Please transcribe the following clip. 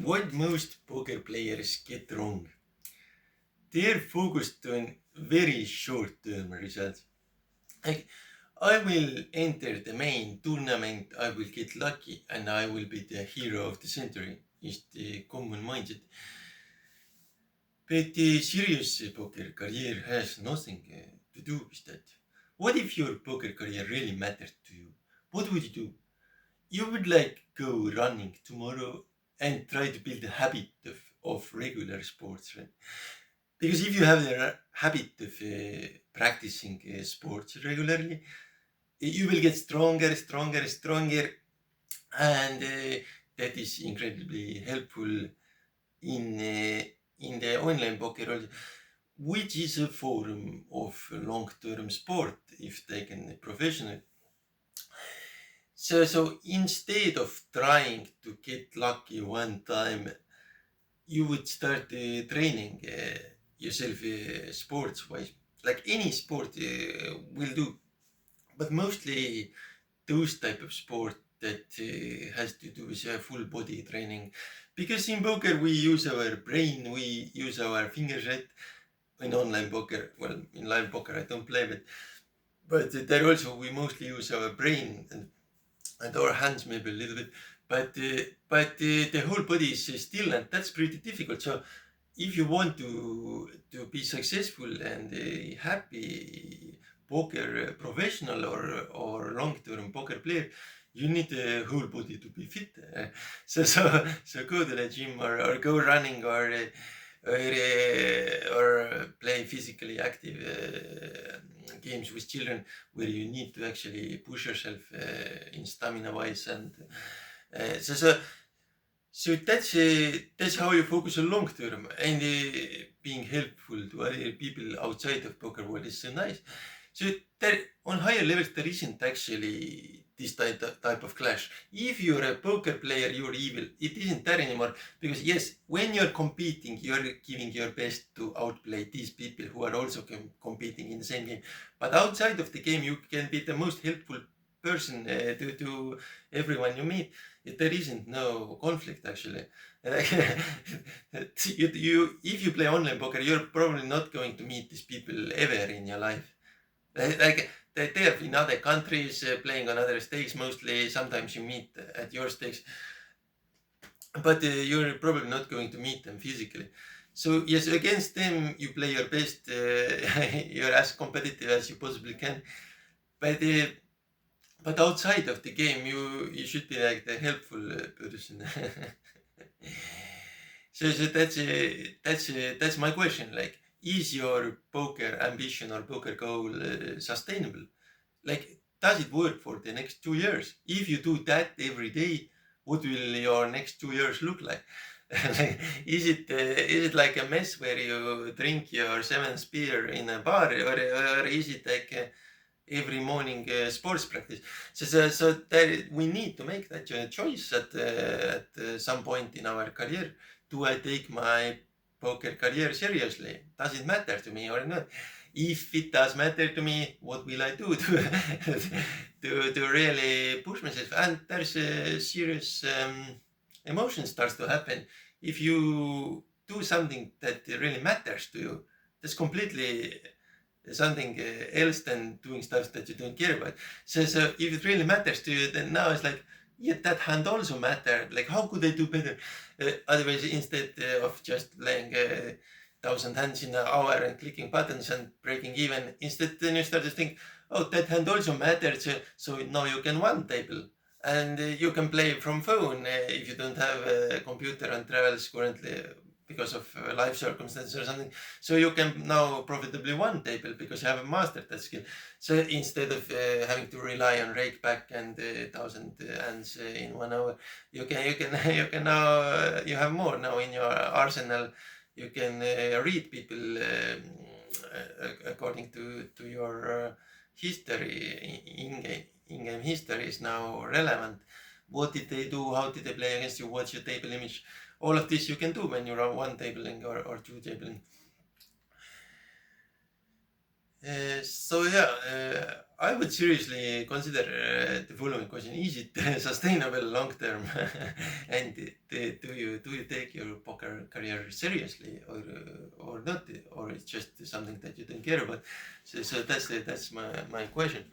what most poker players get wrong. They're focused on very short-term results. Like, I will enter the main tournament, I will get lucky, and I will be the hero of the century, is the common mindset. But the serious poker career has nothing to do with that. What if your poker career really mattered to you? What would you do? You would go running tomorrow and try to build a habit of regular sports, right? Because if you have the habit of practicing sports regularly, you will get stronger, and that is incredibly helpful in the online poker world, which is a form of long-term sport if taken professionally. So instead of trying to get lucky one time, you would start training yourself sports-wise, like any sport will do, but mostly those type of sport that has to do with full body training. Because in poker we use our brain, we use our fingers, right? In online poker, well, in live poker I don't play, but there also we mostly use our brain and our hands maybe a little bit, but the whole body is still, and that's pretty difficult. So if you want to be successful and a happy poker professional or long-term poker player, you need the whole body to be fit. So go to the gym or go running or play physically active games with children where you need to actually push yourself in stamina wise, and so that's how you focus on long term, and being helpful to other people outside of poker world is so nice. So there, on higher levels, there isn't actually this type of clash. If you're a poker player, you're evil. It isn't there anymore, because yes, when you're competing, you're giving your best to outplay these people who are also competing in the same game. But outside of the game, you can be the most helpful person to everyone you meet. There isn't no conflict actually. If you play online poker, you're probably not going to meet these people ever in your life. Like they're in other countries playing on other stakes mostly. Sometimes you meet at your stakes, but you're probably not going to meet them physically. So yes, against them you play your best. You're as competitive as you possibly can, but outside of the game, you should be like the helpful person. so that's my question. Like, is your poker ambition or poker goal sustainable? Like, does it work for the next 2 years? If you do that every day, what will your next 2 years look like? Is it like a mess where you drink your seventh beer in a bar, or is it like every morning sports practice? So that we need to make that choice at some point in our career. Do I take my poker career seriously? Does it matter to me or not? If it does matter to me, what will I do to really push myself? And there's a serious emotion starts to happen if you do something that really matters to you. That's completely something else than doing stuff that you don't care about. So if it really matters to you, then now it's like, yeah, that hand also mattered. Like, how could I do better? Otherwise, instead of just laying 1,000 hands in an hour and clicking buttons and breaking even, instead then you start to think, oh, that hand also mattered. So now you can one table. And you can play from phone if you don't have a computer and travels currently because of life circumstances or something. So you can now profitably one table because you have mastered that skill. So instead of having to rely on rake back and 1,000 hands in 1 hour, you can now you have more now in your arsenal. You can read people according to your history. In-game history is now relevant. What did they do? How did they play against you? What's your table image? All of this you can do when you're on one tabling or two tabling. So yeah, I would seriously consider the following question: Is it sustainable long term? And do you take your poker career seriously or not, or it's just something that you don't care about? So that's my question.